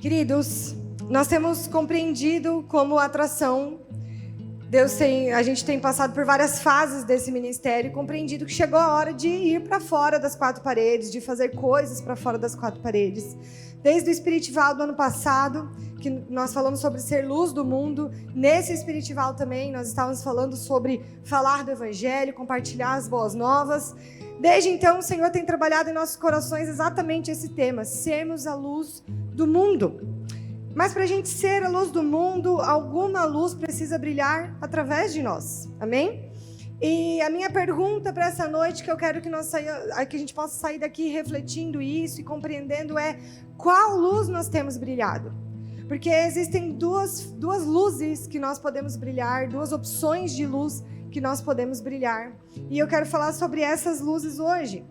Queridos, nós temos compreendido como atração, a gente tem passado por várias fases desse ministério e compreendido que chegou a hora de ir para fora das quatro paredes, de fazer coisas para fora das quatro paredes. Desde o Espiritival do ano passado, que nós falamos sobre ser luz do mundo, nesse Espiritival também nós estávamos falando sobre falar do Evangelho, compartilhar as boas novas. Desde então o Senhor tem trabalhado em nossos corações exatamente esse tema, sermos a luz do mundo. Mas para a gente ser a luz do mundo, alguma luz precisa brilhar através de nós. Amém? E a minha pergunta para essa noite, que eu quero que a gente possa sair daqui refletindo isso e compreendendo é: qual luz nós temos brilhado? Porque existem duas luzes que nós podemos brilhar, duas opções de luz que nós podemos brilhar. E eu quero falar sobre essas luzes hoje.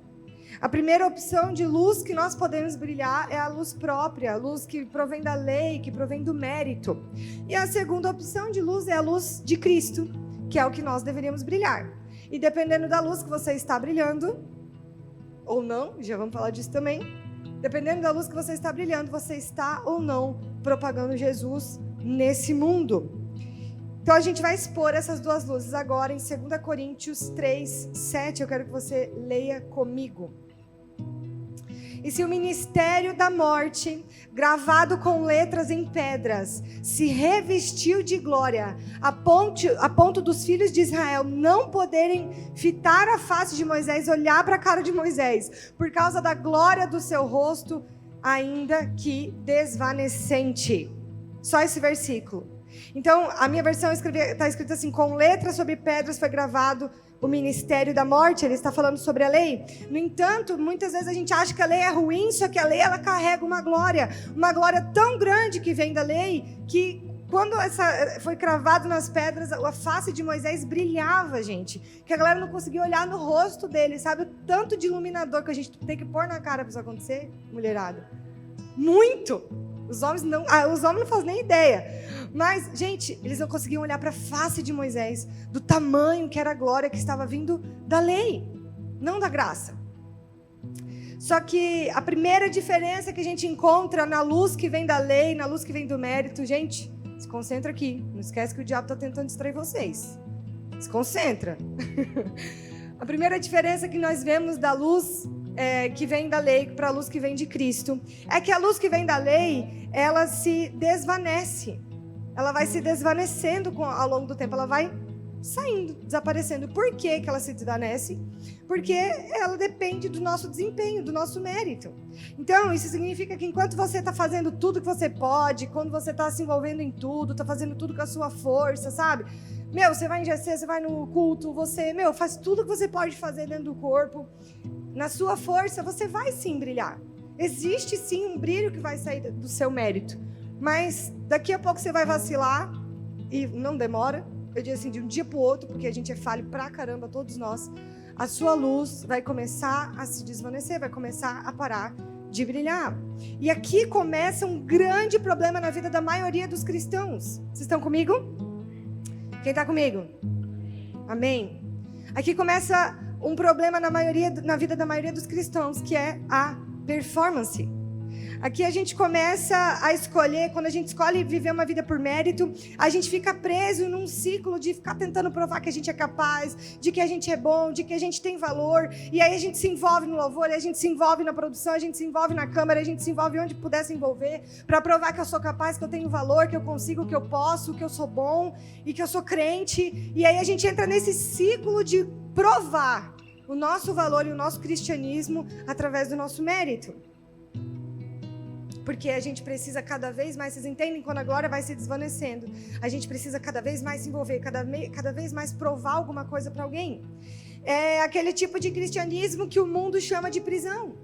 A primeira opção de luz que nós podemos brilhar é a luz própria, a luz que provém da lei, que provém do mérito. E a segunda opção de luz é a luz de Cristo, que é o que nós deveríamos brilhar. E dependendo da luz que você está brilhando, ou não, já vamos falar disso também, dependendo da luz que você está brilhando, você está ou não propagando Jesus nesse mundo. Então a gente vai expor essas duas luzes agora em 2 Coríntios 3, 7. Eu quero que você leia comigo. E se o ministério da morte, gravado com letras em pedras, se revestiu de glória, a ponto dos filhos de Israel não poderem fitar a face de Moisés, olhar para a cara de Moisés, por causa da glória do seu rosto, ainda que desvanecente. Só esse versículo. Então, a minha versão está escrito assim: com letras sobre pedras foi gravado o ministério da morte. Ele está falando sobre a lei. No entanto, muitas vezes a gente acha que a lei é ruim, só que a lei ela carrega uma glória tão grande que vem da lei, que quando foi cravado nas pedras, a face de Moisés brilhava, gente, que a galera não conseguia olhar no rosto dele, sabe? O tanto de iluminador que a gente tem que pôr na cara para isso acontecer, mulherada. Muito! Os homens não fazem nem ideia. Mas, gente, eles não conseguiam olhar para a face de Moisés, do tamanho que era a glória que estava vindo da lei, não da graça. Só que a primeira diferença que a gente encontra na luz que vem da lei, na luz que vem do mérito, gente, se concentra aqui. Não esquece que o diabo está tentando distrair vocês. Se concentra. A primeira diferença que nós vemos da luz que vem da lei para a luz que vem de Cristo é que a luz que vem da lei, ela se desvanece. Ela vai se desvanecendo ao longo do tempo, ela vai saindo, desaparecendo. Por que ela se desvanece? Porque ela depende do nosso desempenho, do nosso mérito. Então, isso significa que enquanto você está fazendo tudo que você pode, quando você está se envolvendo em tudo, está fazendo tudo com a sua força, sabe? Você vai em GC, você vai no culto, você, faz tudo que você pode fazer dentro do corpo. Na sua força, você vai sim brilhar. Existe sim um brilho que vai sair do seu mérito. Mas daqui a pouco você vai vacilar, e não demora, eu digo assim, de um dia para o outro, porque a gente é falho pra caramba, todos nós, a sua luz vai começar a se desvanecer, vai começar a parar de brilhar. E aqui começa um grande problema na vida da maioria dos cristãos. Vocês estão comigo? Quem está comigo? Amém? Aqui começa um problema na vida da maioria dos cristãos, que é a performance. Aqui a gente começa a escolher, quando a gente escolhe viver uma vida por mérito, a gente fica preso num ciclo de ficar tentando provar que a gente é capaz, de que a gente é bom, de que a gente tem valor, e aí a gente se envolve no louvor, a gente se envolve na produção, a gente se envolve na câmara, a gente se envolve onde puder se envolver, para provar que eu sou capaz, que eu tenho valor, que eu consigo, que eu posso, que eu sou bom, e que eu sou crente, e aí a gente entra nesse ciclo de provar o nosso valor e o nosso cristianismo através do nosso mérito. Porque a gente precisa cada vez mais, vocês entendem? Quando a glória vai se desvanecendo, a gente precisa cada vez mais se envolver, cada vez mais provar alguma coisa para alguém. É aquele tipo de cristianismo que o mundo chama de prisão.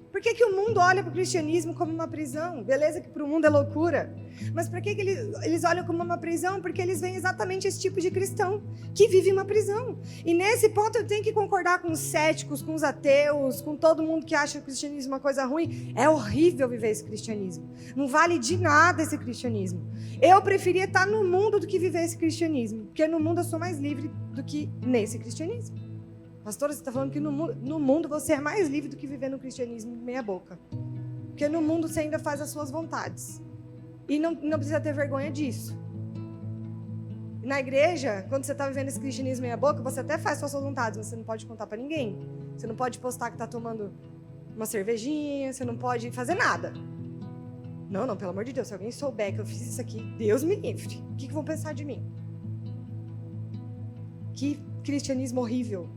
Por que o mundo olha para o cristianismo como uma prisão? Beleza que para o mundo é loucura. Mas por que eles olham como uma prisão? Porque eles veem exatamente esse tipo de cristão que vive uma prisão. E nesse ponto eu tenho que concordar com os céticos, com os ateus, com todo mundo que acha o cristianismo uma coisa ruim. É horrível viver esse cristianismo. Não vale de nada esse cristianismo. Eu preferia estar no mundo do que viver esse cristianismo. Porque no mundo eu sou mais livre do que nesse cristianismo. Pastora, você está falando que no mundo você é mais livre do que viver no cristianismo meia boca. Porque no mundo você ainda faz as suas vontades. E não precisa ter vergonha disso. Na igreja, quando você está vivendo esse cristianismo meia boca, você até faz suas vontades, mas você não pode contar para ninguém. Você não pode postar que está tomando uma cervejinha, você não pode fazer nada. Não, pelo amor de Deus, se alguém souber que eu fiz isso aqui, Deus me livre. O que vão pensar de mim? Que cristianismo horrível.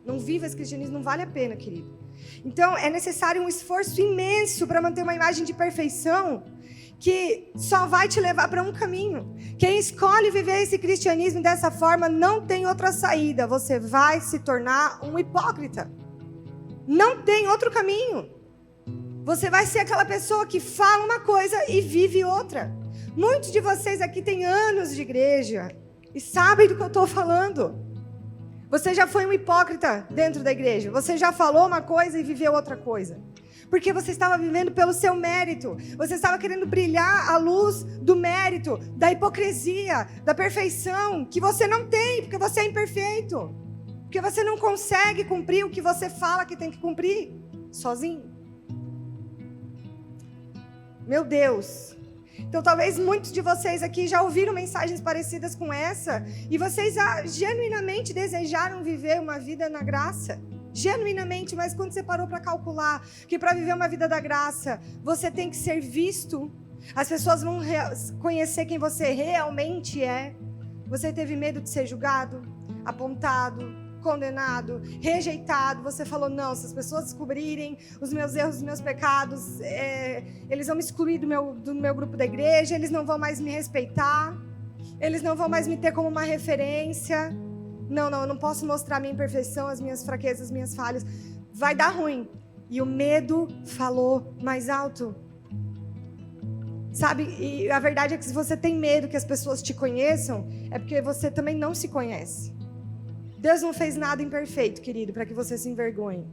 Não viva esse cristianismo, não vale a pena, querido. Então, é necessário um esforço imenso para manter uma imagem de perfeição que só vai te levar para um caminho. Quem escolhe viver esse cristianismo dessa forma não tem outra saída. Você vai se tornar um hipócrita. Não tem outro caminho. Você vai ser aquela pessoa que fala uma coisa e vive outra. Muitos de vocês aqui têm anos de igreja e sabem do que eu estou falando. Você já foi um hipócrita dentro da igreja. Você já falou uma coisa e viveu outra coisa. Porque você estava vivendo pelo seu mérito. Você estava querendo brilhar à luz do mérito, da hipocrisia, da perfeição, que você não tem, porque você é imperfeito. Porque você não consegue cumprir o que você fala que tem que cumprir, sozinho. Meu Deus. Então talvez muitos de vocês aqui já ouviram mensagens parecidas com essa, e vocês genuinamente desejaram viver uma vida na graça. Genuinamente, mas quando você parou para calcular que para viver uma vida da graça, você tem que ser visto, as pessoas vão conhecer quem você realmente é. Você teve medo de ser julgado, apontado, condenado, rejeitado. Você falou, não, se as pessoas descobrirem os meus erros, os meus pecados, eles vão me excluir do meu grupo da igreja, eles não vão mais me respeitar, eles não vão mais me ter como uma referência. Não, eu não posso mostrar a minha imperfeição, as minhas fraquezas, as minhas falhas. Vai dar ruim. E o medo falou mais alto. Sabe, e a verdade é que se você tem medo que as pessoas te conheçam, é porque você também não se conhece. Deus não fez nada imperfeito, querido, para que você se envergonhe.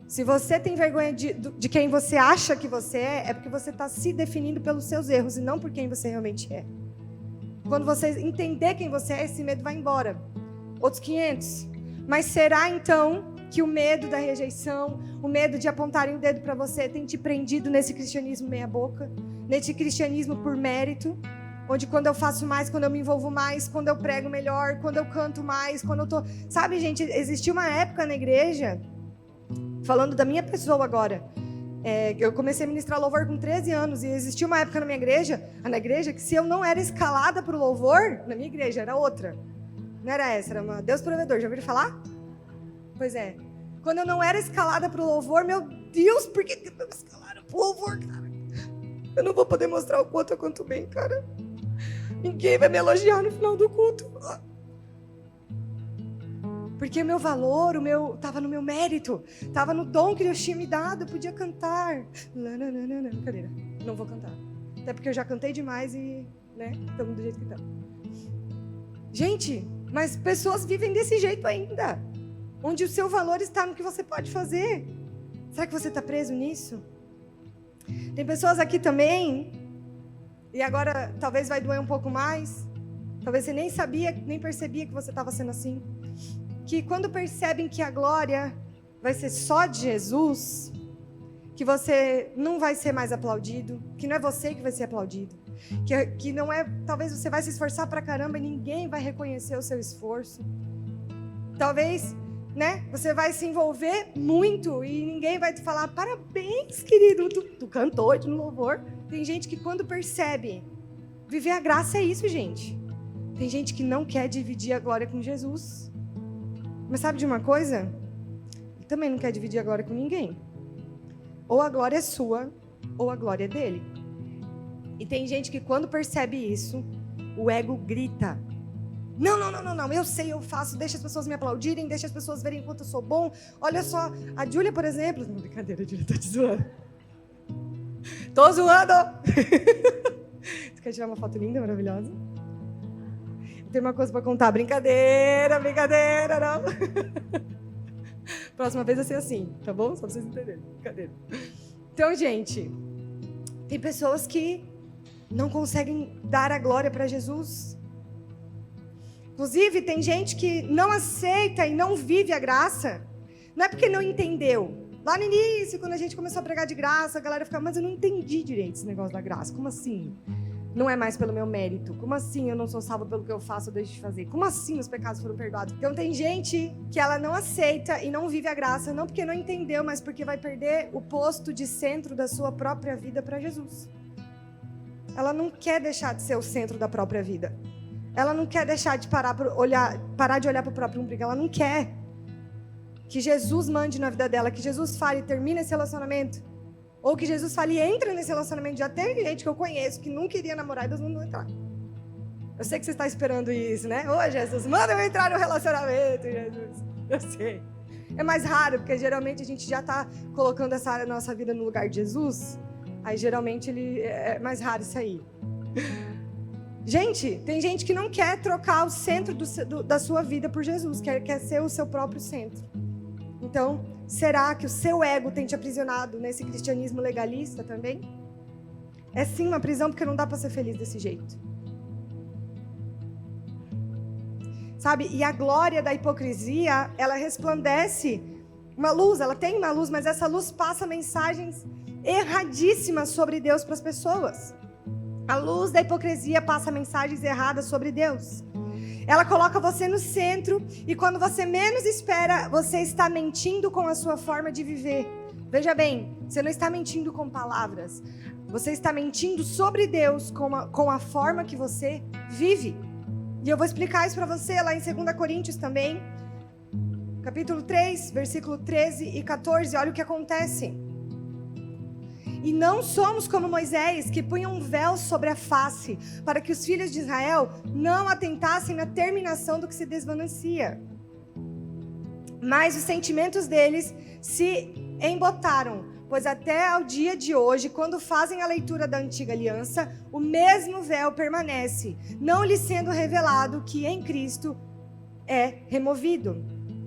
Se você tem vergonha de quem você acha que você é porque você está se definindo pelos seus erros e não por quem você realmente é. Quando você entender quem você é, esse medo vai embora. Outros 500. Mas será então que o medo da rejeição, o medo de apontarem o dedo para você tem te prendido nesse cristianismo meia boca? Nesse cristianismo por mérito? Onde quando eu faço mais, quando eu me envolvo mais, quando eu prego melhor, quando eu canto mais, quando eu tô... Sabe, gente, existiu uma época na igreja, falando da minha pessoa agora, eu comecei a ministrar louvor com 13 anos, e existiu uma época na minha igreja, que se eu não era escalada para o louvor, na minha igreja era outra. Não era essa, era uma Deus Provedor. Já ouviram falar? Pois é. Quando eu não era escalada para o louvor, meu Deus, por que me escalaram para o louvor, cara? Eu não vou poder mostrar o quanto eu canto bem, cara. Ninguém vai me elogiar no final do culto. Porque o meu valor, estava no meu mérito, estava no dom que Deus tinha me dado, eu podia cantar. Não, brincadeira, não vou cantar. Até porque eu já cantei demais e, estamos do jeito que estamos. Gente, mas pessoas vivem desse jeito ainda, onde o seu valor está no que você pode fazer. Será que você está preso nisso? Tem pessoas aqui também, e agora talvez vai doer um pouco mais, talvez você nem sabia, nem percebia que você estava sendo assim, que quando percebem que a glória vai ser só de Jesus, que você não vai ser mais aplaudido, que não é você que vai ser aplaudido, que não é, talvez você vai se esforçar pra caramba e ninguém vai reconhecer o seu esforço. Talvez, você vai se envolver muito e ninguém vai te falar, parabéns, querido, tu cantou no louvor. Tem gente que quando percebe, viver a graça é isso, gente. Tem gente que não quer dividir a glória com Jesus. Mas sabe de uma coisa? Ele também não quer dividir a glória com ninguém. Ou a glória é sua, ou a glória é dele. E tem gente que quando percebe isso, o ego grita. Não, eu sei, eu faço, deixa as pessoas me aplaudirem, deixa as pessoas verem quanto eu sou bom. Olha só, a Júlia, por exemplo... Não, brincadeira, a Júlia tá te zoando. Tô zoando! Você quer tirar uma foto linda, maravilhosa? Tem uma coisa pra contar, brincadeira, não. Próxima vez vai ser assim, tá bom? Só pra vocês entenderem, brincadeira. Então, gente, tem pessoas que não conseguem dar a glória para Jesus. Inclusive, tem gente que não aceita e não vive a graça. Não é porque não entendeu. Lá no início, quando a gente começou a pregar de graça, a galera ficava, mas eu não entendi direito esse negócio da graça. Como assim? Não é mais pelo meu mérito. Como assim eu não sou salvo pelo que eu faço ou deixo de fazer? Como assim os pecados foram perdoados? Então tem gente que ela não aceita e não vive a graça, não porque não entendeu, mas porque vai perder o posto de centro da sua própria vida para Jesus. Ela não quer deixar de ser o centro da própria vida. Ela não quer deixar de parar de olhar para o próprio umbigo. Ela não quer que Jesus mande na vida dela, que Jesus fale e termine esse relacionamento. Ou que Jesus fale e entra nesse relacionamento. Já tem gente que eu conheço que não queria namorar e Deus não entrar. Eu sei que você está esperando isso, né? Ô, Jesus, manda eu entrar no relacionamento, Jesus. Eu sei. É mais raro, porque geralmente a gente já está colocando essa área da nossa vida no lugar de Jesus. Aí geralmente é mais raro isso aí. Gente, tem gente que não quer trocar o centro da sua vida por Jesus. Quer ser o seu próprio centro. Então, será que o seu ego tem te aprisionado nesse cristianismo legalista também? É sim uma prisão, porque não dá para ser feliz desse jeito. Sabe? E a glória da hipocrisia, ela resplandece uma luz, ela tem uma luz, mas essa luz passa mensagens erradíssimas sobre Deus para as pessoas. A luz da hipocrisia passa mensagens erradas sobre Deus. Ela coloca você no centro e quando você menos espera, você está mentindo com a sua forma de viver. Veja bem, você não está mentindo com palavras. Você está mentindo sobre Deus com a forma que você vive. E eu vou explicar isso para você lá em 2 Coríntios também. Capítulo 3, versículo 13 e 14. Olha o que acontece. E não somos como Moisés, que punha um véu sobre a face, para que os filhos de Israel não atentassem na terminação do que se desvanecia. Mas os sentimentos deles se embotaram, pois até ao dia de hoje, quando fazem a leitura da antiga aliança, o mesmo véu permanece, não lhes sendo revelado que em Cristo é removido.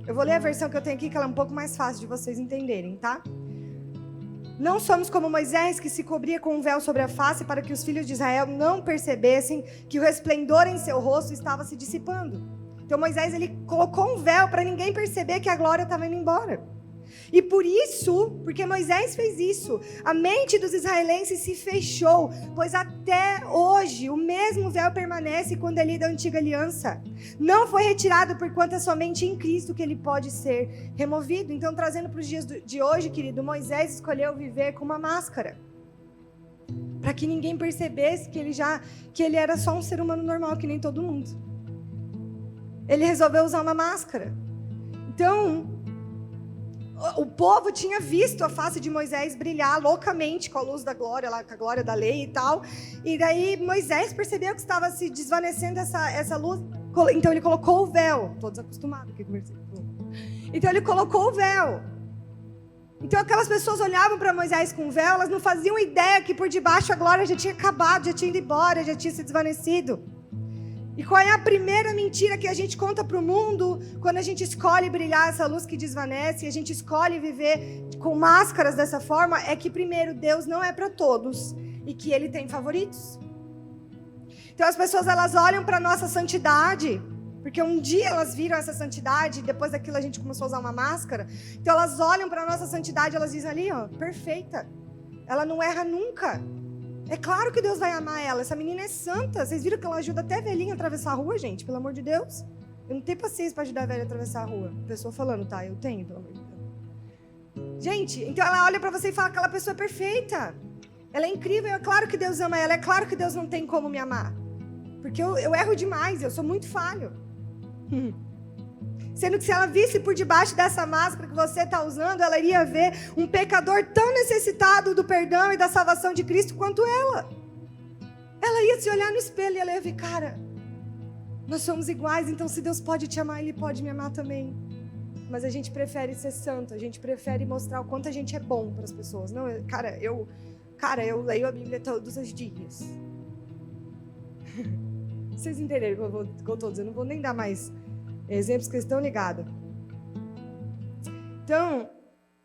Eu vou ler a versão que eu tenho aqui, que ela é um pouco mais fácil de vocês entenderem, tá? Não somos como Moisés, que se cobria com um véu sobre a face para que os filhos de Israel não percebessem que o resplendor em seu rosto estava se dissipando. Então Moisés, ele colocou um véu para ninguém perceber que a glória estava indo embora. E por isso, porque Moisés fez isso, a mente dos israelenses se fechou, pois até hoje o mesmo véu permanece quando é lida a antiga aliança. Não foi retirado porquanto é somente em Cristo que ele pode ser removido. Então, trazendo para os dias de hoje, querido, Moisés escolheu viver com uma máscara. Para que ninguém percebesse que ele era só um ser humano normal, que nem todo mundo. Ele resolveu usar uma máscara. Então, o povo tinha visto a face de Moisés brilhar loucamente com a luz da glória, com a glória da lei e tal. E daí Moisés percebeu que estava se desvanecendo essa luz. Então ele colocou o véu. Todos acostumados aqui com o versículo. Então ele colocou o véu. Então aquelas pessoas olhavam para Moisés com o véu, elas não faziam ideia que por debaixo a glória já tinha acabado, já tinha ido embora, já tinha se desvanecido. E qual é a primeira mentira que a gente conta para o mundo quando a gente escolhe brilhar essa luz que desvanece, e a gente escolhe viver com máscaras dessa forma? É que primeiro Deus não é para todos e que Ele tem favoritos. Então as pessoas, elas olham para a nossa santidade, porque um dia elas viram essa santidade e depois daquilo a gente começou a usar uma máscara. Então elas olham para a nossa santidade e elas dizem ali, ó, perfeita, ela não erra nunca. É claro que Deus vai amar ela. Essa menina é santa. Vocês viram que ela ajuda até velhinha a atravessar a rua, gente? Pelo amor de Deus. Eu não tenho paciência para ajudar a velha a atravessar a rua. A pessoa falando, tá? Eu tenho, pelo amor de Deus. Gente, então ela olha para você e fala que aquela pessoa é perfeita. Ela é incrível. É claro que Deus ama ela. É claro que Deus não tem como me amar. Porque eu erro demais. Eu sou muito falho. Sendo que se ela visse por debaixo dessa máscara que você está usando, ela iria ver um pecador tão necessitado do perdão e da salvação de Cristo quanto ela. Ela ia se olhar no espelho e ela ia ver, cara, nós somos iguais, então se Deus pode te amar, Ele pode me amar também. Mas a gente prefere ser santo, a gente prefere mostrar o quanto a gente é bom para as pessoas. Não, eu leio a Bíblia todos os dias. Vocês entenderam o que eu estou dizendo? Não vou nem dar mais exemplos que estão ligados. Então,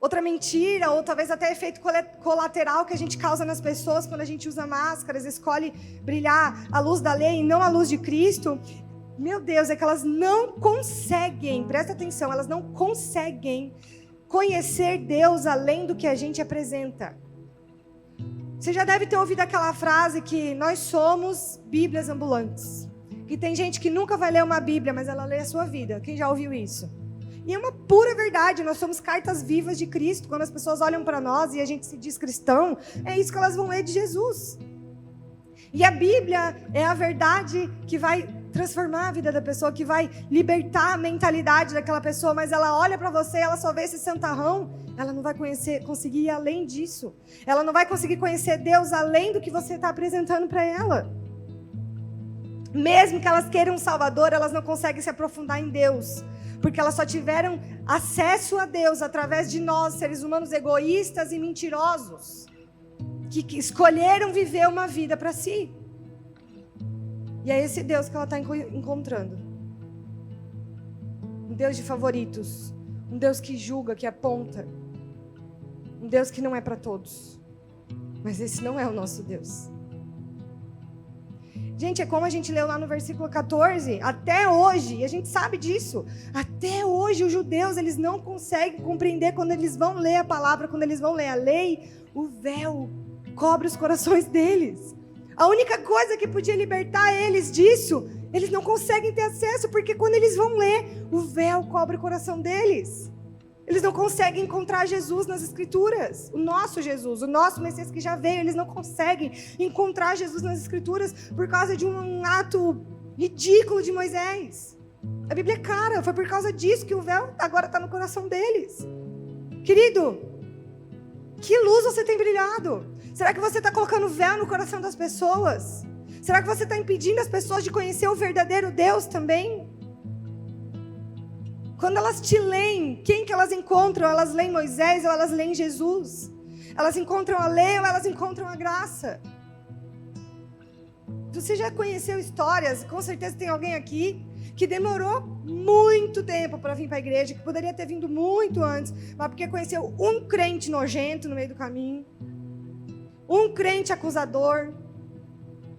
outra mentira, ou talvez até efeito colateral que a gente causa nas pessoas quando a gente usa máscaras, escolhe brilhar a luz da lei e não a luz de Cristo. Meu Deus, é que elas não conseguem, presta atenção, elas não conseguem conhecer Deus além do que a gente apresenta. Você já deve ter ouvido aquela frase que nós somos Bíblias ambulantes. Que tem gente que nunca vai ler uma Bíblia, mas ela lê a sua vida. Quem já ouviu isso? E é uma pura verdade, nós somos cartas vivas de Cristo. Quando as pessoas olham para nós e a gente se diz cristão, é isso que elas vão ler de Jesus. E a Bíblia é a verdade que vai transformar a vida da pessoa, que vai libertar a mentalidade daquela pessoa, mas ela olha para você, ela só vê esse santarrão, ela não vai conseguir ir além disso. Ela não vai conseguir conhecer Deus além do que você está apresentando para ela. Mesmo que elas queiram um Salvador, elas não conseguem se aprofundar em Deus, porque elas só tiveram acesso a Deus através de nós, seres humanos egoístas e mentirosos, que escolheram viver uma vida para si. E é esse Deus que ela está encontrando. Um Deus de favoritos. Um Deus que julga, que aponta. Um Deus que não é para todos. Mas esse não é o nosso Deus. Gente, é como a gente leu lá no versículo 14. Até hoje, e a gente sabe disso. Até hoje os judeus, eles não conseguem compreender quando eles vão ler a palavra, quando eles vão ler a lei. O véu cobre os corações deles. A única coisa que podia libertar eles disso, eles não conseguem ter acesso, porque quando eles vão ler, o véu cobre o coração deles. Eles não conseguem encontrar Jesus nas Escrituras. O nosso Jesus, o nosso Messias que já veio, eles não conseguem encontrar Jesus nas Escrituras por causa de um ato ridículo de Moisés. A Bíblia é cara, foi por causa disso que o véu agora está no coração deles. Querido, que luz você tem brilhado? Será que você está colocando véu no coração das pessoas? Será que você está impedindo as pessoas de conhecer o verdadeiro Deus também? Quando elas te leem, quem que elas encontram? Elas leem Moisés ou elas leem Jesus? Elas encontram a lei ou elas encontram a graça? Você já conheceu histórias, com certeza tem alguém aqui que demorou muito tempo para vir para a igreja, que poderia ter vindo muito antes, mas porque conheceu um crente nojento no meio do caminho, um crente acusador,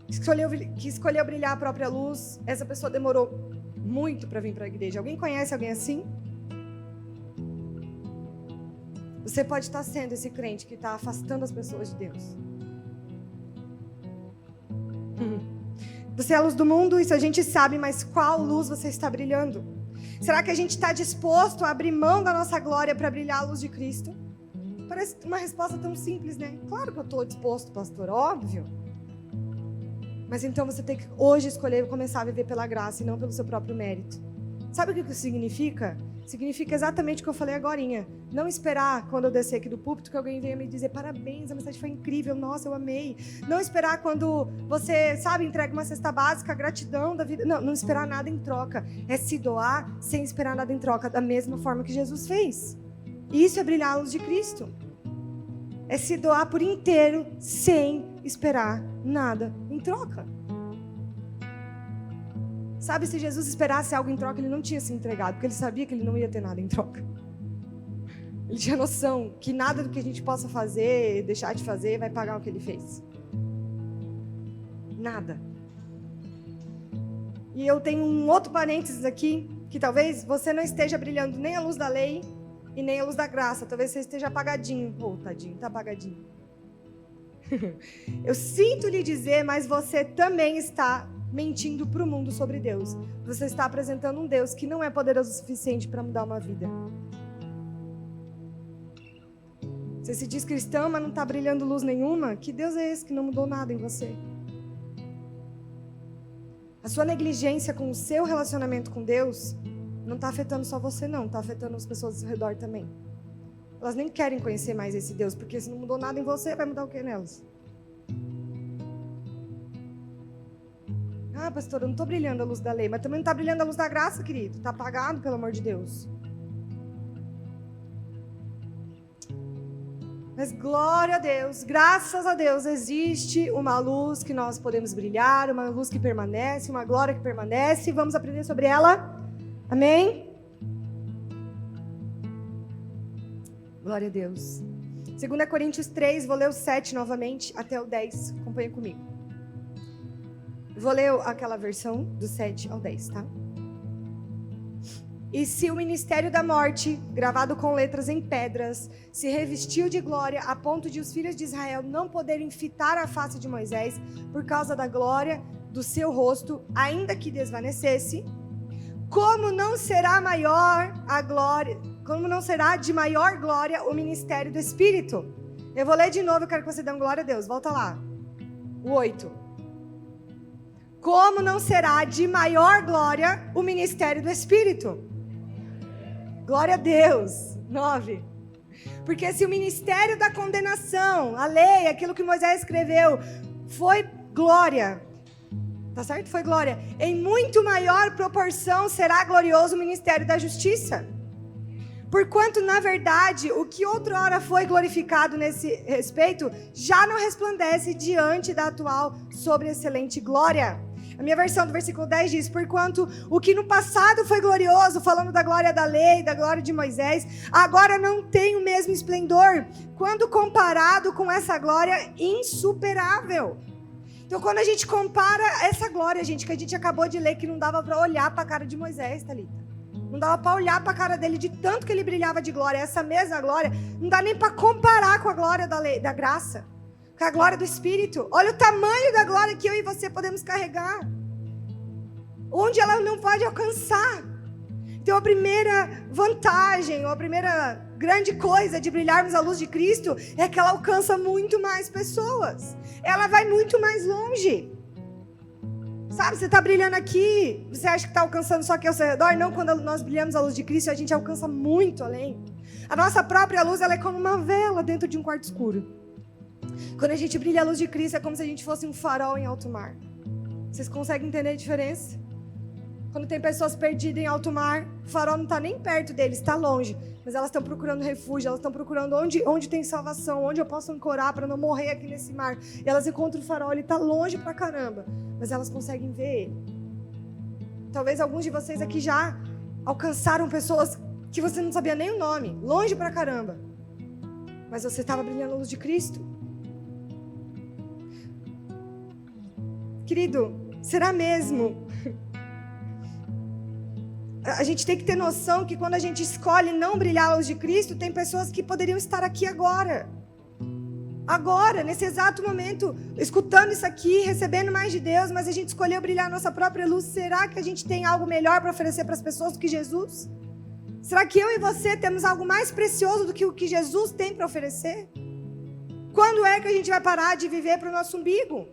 que escolheu brilhar a própria luz. Essa pessoa demorou muito para vir para a igreja. Alguém conhece alguém assim? Você pode estar sendo esse crente que está afastando as pessoas de Deus. Você é a luz do mundo, isso a gente sabe, mas qual luz você está brilhando? Será que a gente está disposto a abrir mão da nossa glória para brilhar a luz de Cristo? Parece uma resposta tão simples, né? Claro que eu estou disposto, pastor, óbvio. Mas então você tem que hoje escolher começar a viver pela graça e não pelo seu próprio mérito. Sabe o que isso significa? Significa exatamente o que eu falei agorinha. Não esperar quando eu descer aqui do púlpito que alguém venha me dizer parabéns, a mensagem foi incrível, nossa, eu amei. Não esperar quando você, entrega uma cesta básica, gratidão da vida. Não esperar nada em troca. É se doar sem esperar nada em troca, da mesma forma que Jesus fez. Isso é brilhar a luz de Cristo. É se doar por inteiro sem esperar nada em troca. Sabe, se Jesus esperasse algo em troca, ele não tinha se entregado, porque ele sabia que ele não ia ter nada em troca. Ele tinha noção que nada do que a gente possa fazer, deixar de fazer, vai pagar o que ele fez. Nada. E eu tenho um outro parênteses aqui, que talvez você não esteja brilhando nem a luz da lei e nem a luz da graça. Talvez você esteja apagadinho. Tadinho, tá apagadinho. Eu sinto lhe dizer, mas você também está mentindo para o mundo sobre Deus. Você está apresentando um Deus que não é poderoso o suficiente para mudar uma vida. Você se diz cristão, mas não está brilhando luz nenhuma? Que Deus é esse que não mudou nada em você? A sua negligência com o seu relacionamento com Deus não está afetando só você, não. Está afetando as pessoas ao seu redor também. Elas nem querem conhecer mais esse Deus, porque se não mudou nada em você, vai mudar o que nelas? Ah, pastor, eu não estou brilhando a luz da lei, mas também não está brilhando a luz da graça, querido. Está apagado, pelo amor de Deus. Mas glória a Deus, graças a Deus, existe uma luz que nós podemos brilhar, uma luz que permanece, uma glória que permanece. Vamos aprender sobre ela? Amém? Glória a Deus. 2 Coríntios 3, vou ler o 7 novamente, até o 10. Acompanha comigo. Vou ler aquela versão do 7 ao 10, tá? E se o ministério da morte, gravado com letras em pedras, se revestiu de glória a ponto de os filhos de Israel não poderem fitar a face de Moisés por causa da glória do seu rosto, ainda que desvanecesse, como não será de maior glória o ministério do Espírito? Eu vou ler de novo, eu quero que você dê glória a Deus. Volta lá. O 8. Como não será de maior glória o ministério do Espírito? Glória a Deus. 9. Porque se o ministério da condenação, a lei, aquilo que Moisés escreveu, foi glória, tá certo? Foi glória. Em muito maior proporção será glorioso o ministério da justiça. Porquanto, na verdade, o que outrora foi glorificado nesse respeito, já não resplandece diante da atual sobreexcelente glória. A minha versão do versículo 10 diz: porquanto o que no passado foi glorioso, falando da glória da lei, da glória de Moisés, agora não tem o mesmo esplendor, quando comparado com essa glória insuperável. Então, quando a gente compara essa glória, gente, que a gente acabou de ler, que não dava para olhar para a cara de Moisés, Thalita. Não dava para olhar para a cara dele de tanto que ele brilhava de glória. Essa mesma glória, não dá nem para comparar com a glória da lei, da graça, com a glória do Espírito. Olha o tamanho da glória que eu e você podemos carregar, onde ela não pode alcançar. Então, a primeira vantagem, ou a primeira grande coisa de brilharmos a luz de Cristo é que ela alcança muito mais pessoas. Ela vai muito mais longe. Sabe, você está brilhando aqui, você acha que está alcançando só aqui ao seu redor? Não, quando nós brilhamos a luz de Cristo, a gente alcança muito além. A nossa própria luz, ela é como uma vela dentro de um quarto escuro. Quando a gente brilha a luz de Cristo, é como se a gente fosse um farol em alto mar. Vocês conseguem entender a diferença? Quando tem pessoas perdidas em alto mar, o farol não está nem perto deles, está longe. Mas elas estão procurando refúgio, elas estão procurando onde tem salvação, onde eu posso ancorar para não morrer aqui nesse mar. E elas encontram o farol, ele está longe pra caramba, mas elas conseguem ver ele. Talvez alguns de vocês aqui já alcançaram pessoas que você não sabia nem o nome, longe pra caramba. Mas você estava brilhando a luz de Cristo. Querido, será mesmo? A gente tem que ter noção que quando a gente escolhe não brilhar a luz de Cristo, tem pessoas que poderiam estar aqui agora. Agora, nesse exato momento, escutando isso aqui, recebendo mais de Deus, mas a gente escolheu brilhar a nossa própria luz. Será que a gente tem algo melhor para oferecer para as pessoas do que Jesus? Será que eu e você temos algo mais precioso do que o que Jesus tem para oferecer? Quando é que a gente vai parar de viver para o nosso umbigo?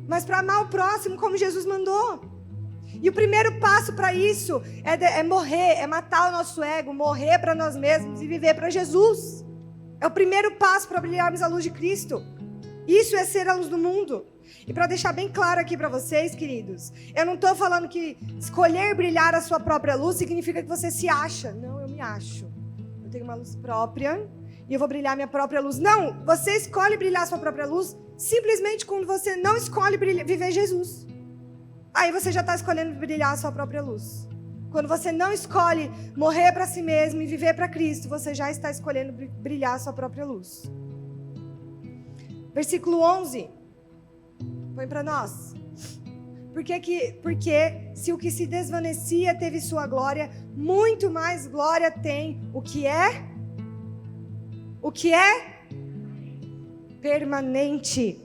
Mas para amar o próximo como Jesus mandou. E o primeiro passo para isso é morrer, é matar o nosso ego, morrer para nós mesmos e viver para Jesus. É o primeiro passo para brilharmos a luz de Cristo. Isso é ser a luz do mundo. E para deixar bem claro aqui para vocês, queridos, eu não estou falando que escolher brilhar a sua própria luz significa que você se acha. Não, eu me acho. Eu tenho uma luz própria e eu vou brilhar minha própria luz. Não, você escolhe brilhar a sua própria luz simplesmente quando você não escolhe viver Jesus. Aí você já está escolhendo brilhar a sua própria luz. Quando você não escolhe morrer para si mesmo e viver para Cristo, você já está escolhendo brilhar a sua própria luz. Versículo 11. Põe para nós. Porque se o que se desvanecia teve sua glória, muito mais glória tem o que é? O que é? Permanente.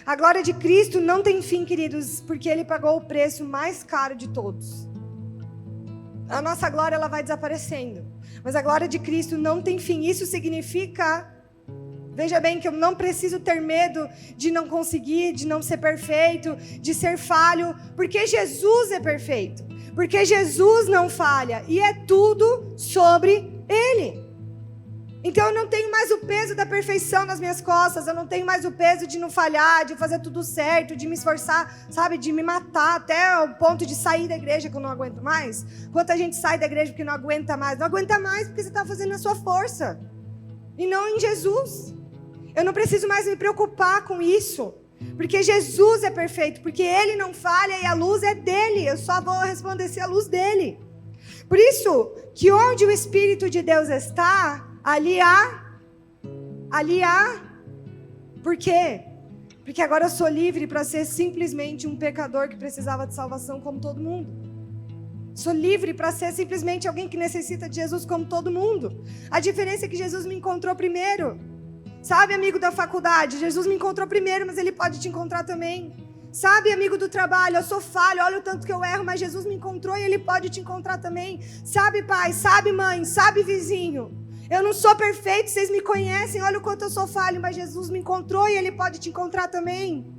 A glória de Cristo não tem fim, queridos, porque Ele pagou o preço mais caro de todos. A nossa glória, ela vai desaparecendo. Mas a glória de Cristo não tem fim. Isso significa, veja bem, que eu não preciso ter medo de não conseguir, de não ser perfeito, de ser falho, porque Jesus é perfeito. Porque Jesus não falha. E é tudo sobre Ele. Então eu não tenho mais o peso da perfeição nas minhas costas, eu não tenho mais o peso de não falhar, de fazer tudo certo, de me esforçar, sabe, de me matar até o ponto de sair da igreja que eu não aguento mais. Quanta gente sai da igreja porque não aguenta mais? Não aguenta mais porque você está fazendo a sua força e não em Jesus. Eu não preciso mais me preocupar com isso, porque Jesus é perfeito, porque Ele não falha e a luz é dEle, eu só vou resplandecer a luz dEle. Por isso que onde o Espírito de Deus está, ali há. Por quê? Porque agora eu sou livre para ser simplesmente um pecador que precisava de salvação como todo mundo. Sou livre para ser simplesmente alguém que necessita de Jesus como todo mundo. A diferença é que Jesus me encontrou primeiro. Sabe, amigo da faculdade, Jesus me encontrou primeiro, mas Ele pode te encontrar também. Sabe, amigo do trabalho, eu sou falho, olha o tanto que eu erro, mas Jesus me encontrou e Ele pode te encontrar também. Sabe, pai, sabe, mãe, sabe, vizinho, eu não sou perfeito, vocês me conhecem, olha o quanto eu sou falho, mas Jesus me encontrou e Ele pode te encontrar também.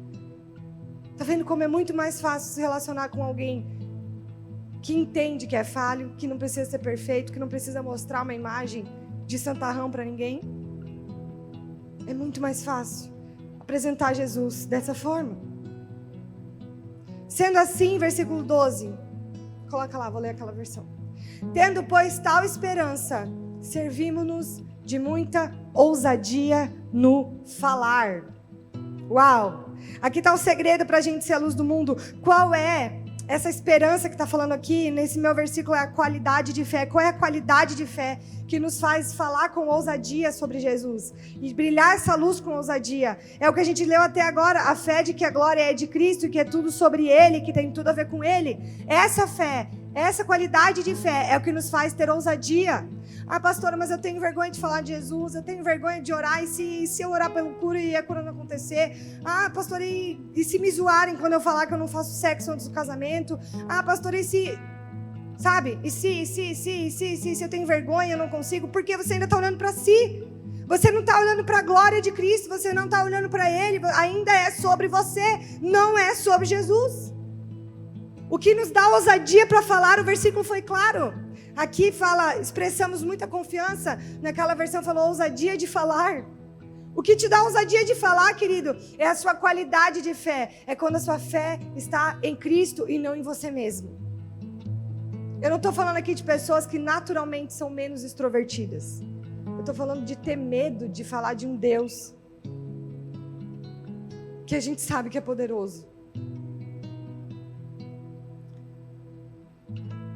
Tá vendo como é muito mais fácil se relacionar com alguém que entende que é falho, que não precisa ser perfeito, que não precisa mostrar uma imagem de santarrão para ninguém? É muito mais fácil apresentar Jesus dessa forma. Sendo assim, versículo 12, coloca lá, vou ler aquela versão. Tendo, pois, tal esperança, servimos-nos de muita ousadia no falar. Uau! Aqui está o segredo para a gente ser a luz do mundo. Qual é essa esperança que está falando aqui, nesse meu versículo, é a qualidade de fé. Qual é a qualidade de fé que nos faz falar com ousadia sobre Jesus? E brilhar essa luz com ousadia. É o que a gente leu até agora, a fé de que a glória é de Cristo e que é tudo sobre Ele, que tem tudo a ver com Ele. Essa fé, essa qualidade de fé é o que nos faz ter ousadia. Ah, pastora, mas eu tenho vergonha de falar de Jesus, eu tenho vergonha de orar, e se eu orar pelo cura e a cura não acontecer? Ah, pastora, e se me zoarem quando eu falar que eu não faço sexo antes do casamento? Ah, pastora, e se... Sabe? E se eu tenho vergonha, eu não consigo? Porque você ainda está olhando para si. Você não está olhando para a glória de Cristo, você não está olhando para Ele, ainda é sobre você, não é sobre Jesus. O que nos dá ousadia para falar, o versículo foi claro. Aqui fala, expressamos muita confiança, naquela versão falou ousadia de falar. O que te dá ousadia de falar, querido, é a sua qualidade de fé. É quando a sua fé está em Cristo e não em você mesmo. Eu não estou falando aqui de pessoas que naturalmente são menos extrovertidas. Eu estou falando de ter medo de falar de um Deus que a gente sabe que é poderoso.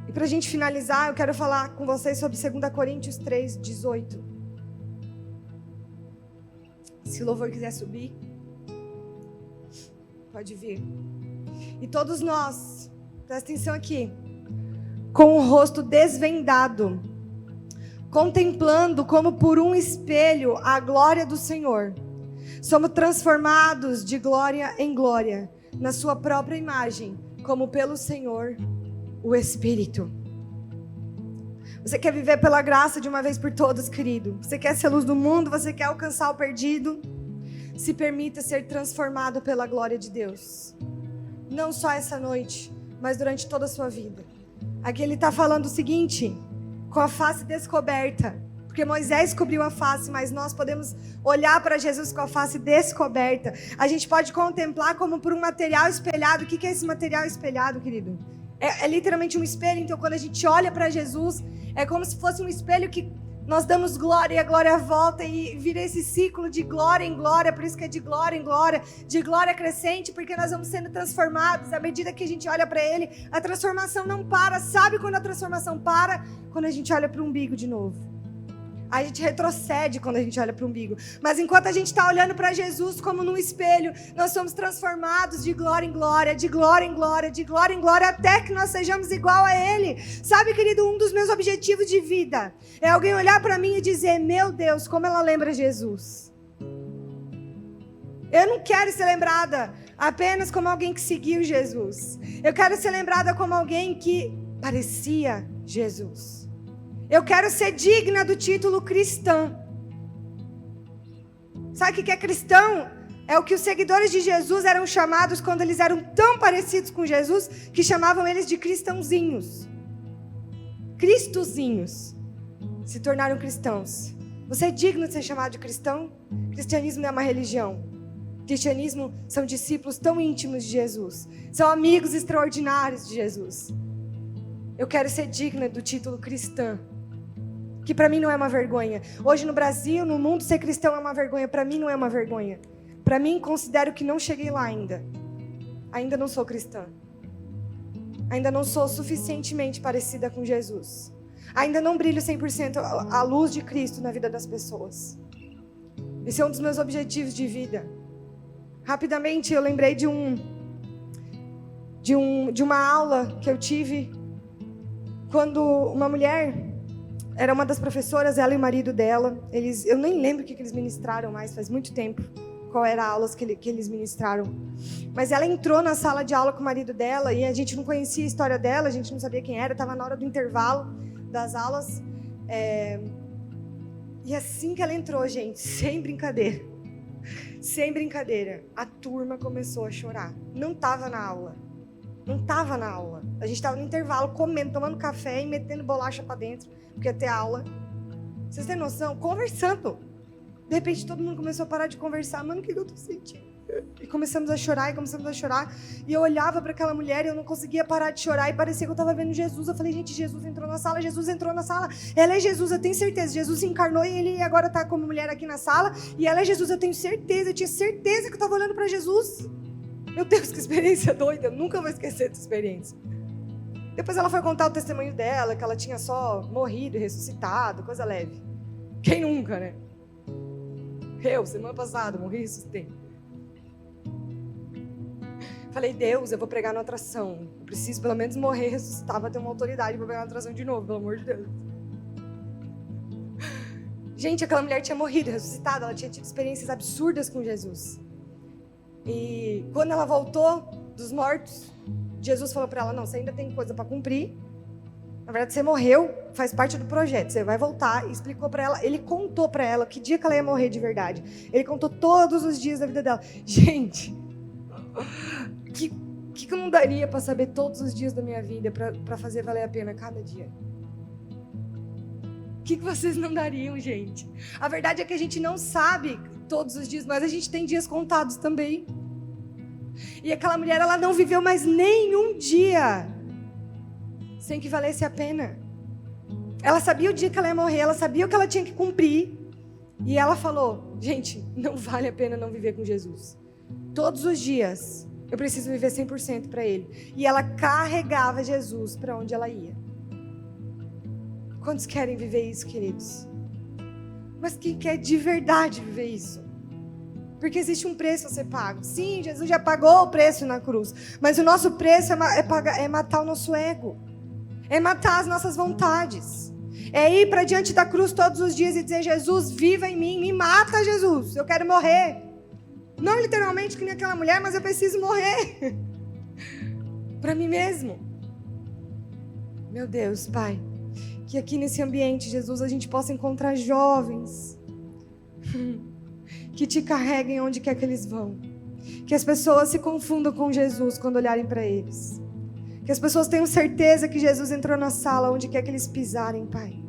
E para a gente finalizar, eu quero falar com vocês sobre 2 Coríntios 3, 18. Se o louvor quiser subir, pode vir. E todos nós, presta atenção aqui, com o rosto desvendado, contemplando como por um espelho a glória do Senhor, somos transformados de glória em glória, na sua própria imagem, como pelo Senhor, o Espírito. Você quer viver pela graça de uma vez por todas, querido? Você quer ser luz do mundo? Você quer alcançar o perdido? Se permita ser transformado pela glória de Deus. Não só essa noite, mas durante toda a sua vida. Aqui ele está falando o seguinte, com a face descoberta. Porque Moisés cobriu a face, mas nós podemos olhar para Jesus com a face descoberta. A gente pode contemplar como por um material espelhado. O que é esse material espelhado, querido? É literalmente um espelho. Então quando a gente olha para Jesus, é como se fosse um espelho que nós damos glória e a glória volta e vira esse ciclo de glória em glória. Por isso que é de glória em glória, de glória crescente, porque nós vamos sendo transformados. À medida que a gente olha para Ele, a transformação não para. Sabe quando a transformação para? Quando a gente olha para o umbigo de novo. A gente retrocede quando a gente olha para o umbigo. Mas enquanto a gente está olhando para Jesus como num espelho, nós somos transformados de glória em glória, de glória em glória, de glória em glória, até que nós sejamos igual a Ele. Sabe, querido, um dos meus objetivos de vida é alguém olhar para mim e dizer, meu Deus, como ela lembra Jesus. Eu não quero ser lembrada apenas como alguém que seguiu Jesus. Eu quero ser lembrada como alguém que parecia Jesus. Eu quero ser digna do título cristã. Sabe o que é cristão? É o que os seguidores de Jesus eram chamados quando eles eram tão parecidos com Jesus, que chamavam eles de cristãozinhos. Cristozinhos se tornaram cristãos. Você é digno de ser chamado de cristão? Cristianismo não é uma religião. Cristianismo são discípulos tão íntimos de Jesus. São amigos extraordinários de Jesus. Eu quero ser digna do título cristã. Que para mim não é uma vergonha. Hoje no Brasil, no mundo, ser cristão é uma vergonha. Para mim não é uma vergonha. Para mim, considero que não cheguei lá ainda. Ainda não sou cristã. Ainda não sou suficientemente parecida com Jesus. Ainda não brilho 100% a luz de Cristo na vida das pessoas. Esse é um dos meus objetivos de vida. Rapidamente, eu lembrei de uma aula que eu tive quando uma mulher, era uma das professoras, ela e o marido dela, eu nem lembro o que eles ministraram mais, faz muito tempo, qual era a aula que eles ministraram. Mas ela entrou na sala de aula com o marido dela e a gente não conhecia a história dela, a gente não sabia quem era, estava na hora do intervalo das aulas. E assim que ela entrou, gente, sem brincadeira, a turma começou a chorar. Não estava na aula. A gente estava no intervalo, comendo, tomando café e metendo bolacha para dentro, porque ia ter aula. Vocês têm noção? Conversando. De repente todo mundo começou a parar de conversar. Mano, o que eu tô sentindo? E começamos a chorar. E eu olhava para aquela mulher e eu não conseguia parar de chorar. E parecia que eu estava vendo Jesus. Eu falei, gente, Jesus entrou na sala. Ela é Jesus, eu tenho certeza. Jesus se encarnou e ele agora está como mulher aqui na sala. E ela é Jesus, eu tenho certeza. Eu tinha certeza que eu estava olhando para Jesus. Meu Deus, que experiência doida. Eu nunca vou esquecer dessa experiência. Depois ela foi contar o testemunho dela, que ela tinha só morrido e ressuscitado, coisa leve. Quem nunca, né? Eu, semana passada, morri e ressuscitei. Falei, Deus, eu vou pregar na atração. Eu preciso pelo menos morrer e ressuscitar para ter uma autoridade para pregar na atração de novo, pelo amor de Deus. Gente, aquela mulher tinha morrido e ressuscitado, ela tinha tido experiências absurdas com Jesus. E quando ela voltou dos mortos, Jesus falou para ela, não, você ainda tem coisa para cumprir. Na verdade, você morreu, faz parte do projeto, você vai voltar. E explicou para ela, ele contou para ela que dia que ela ia morrer de verdade. Ele contou todos os dias da vida dela. Gente, que eu não daria para saber todos os dias da minha vida, para fazer valer a pena cada dia? O que vocês não dariam, gente? A verdade é que a gente não sabe todos os dias, mas a gente tem dias contados também. E aquela mulher, ela não viveu mais nenhum dia sem que valesse a pena. Ela sabia o dia que ela ia morrer, ela sabia o que ela tinha que cumprir. E ela falou, gente, não vale a pena não viver com Jesus. Todos os dias eu preciso viver 100% para Ele. E ela carregava Jesus para onde ela ia. Quantos querem viver isso, queridos? Mas quem quer de verdade viver isso? Porque existe um preço a ser pago. Sim, Jesus já pagou o preço na cruz. Mas o nosso preço é matar o nosso ego. É matar as nossas vontades. É ir para diante da cruz todos os dias e dizer, Jesus, viva em mim. Me mata, Jesus. Eu quero morrer. Não literalmente que nem aquela mulher, mas eu preciso morrer. Para mim mesmo. Meu Deus, Pai. Que aqui nesse ambiente, Jesus, a gente possa encontrar jovens que te carreguem onde quer que eles vão. Que as pessoas se confundam com Jesus quando olharem para eles. Que as pessoas tenham certeza que Jesus entrou na sala onde quer que eles pisarem, Pai.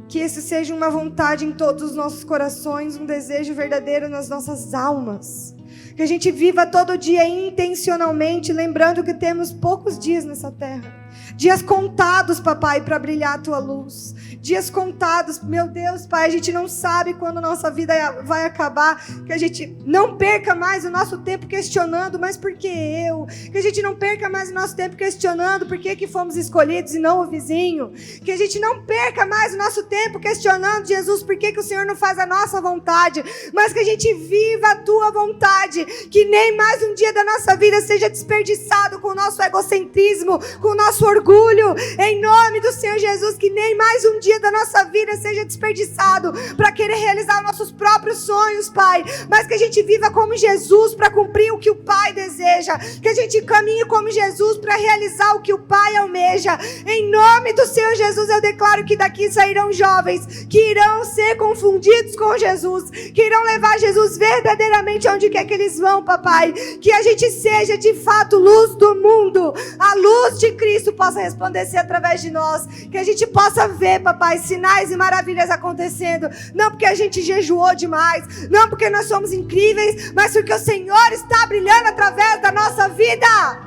Que isso seja uma vontade em todos os nossos corações, um desejo verdadeiro nas nossas almas. Que a gente viva todo dia intencionalmente, lembrando que temos poucos dias nessa terra. Dias contados, papai, para brilhar a tua luz. Dias contados, meu Deus, Pai, a gente não sabe quando nossa vida vai acabar. Que a gente não perca mais o nosso tempo questionando, mas por que eu? Que a gente não perca mais o nosso tempo questionando por que fomos escolhidos e não o vizinho. Que a gente não perca mais o nosso tempo questionando, Jesus, por que o Senhor não faz a nossa vontade. Mas que a gente viva a tua vontade. Que nem mais um dia da nossa vida seja desperdiçado com o nosso egocentrismo, com o nosso orgulho. Em nome do Senhor Jesus, que nem mais um dia da nossa vida seja desperdiçado para querer realizar nossos próprios sonhos, Pai. Mas que a gente viva como Jesus para cumprir o que o Pai deseja. Que a gente caminhe como Jesus para realizar o que o Pai almeja. Em nome do Senhor Jesus, eu declaro que daqui sairão jovens que irão ser confundidos com Jesus, que irão levar Jesus verdadeiramente onde quer que eles vão, papai. Que a gente seja de fato luz do mundo. A luz de Cristo possa resplandecer através de nós. Que a gente possa ver, papai, sinais e maravilhas acontecendo. Não porque a gente jejuou demais, não porque nós somos incríveis, mas porque o Senhor está brilhando através da nossa vida.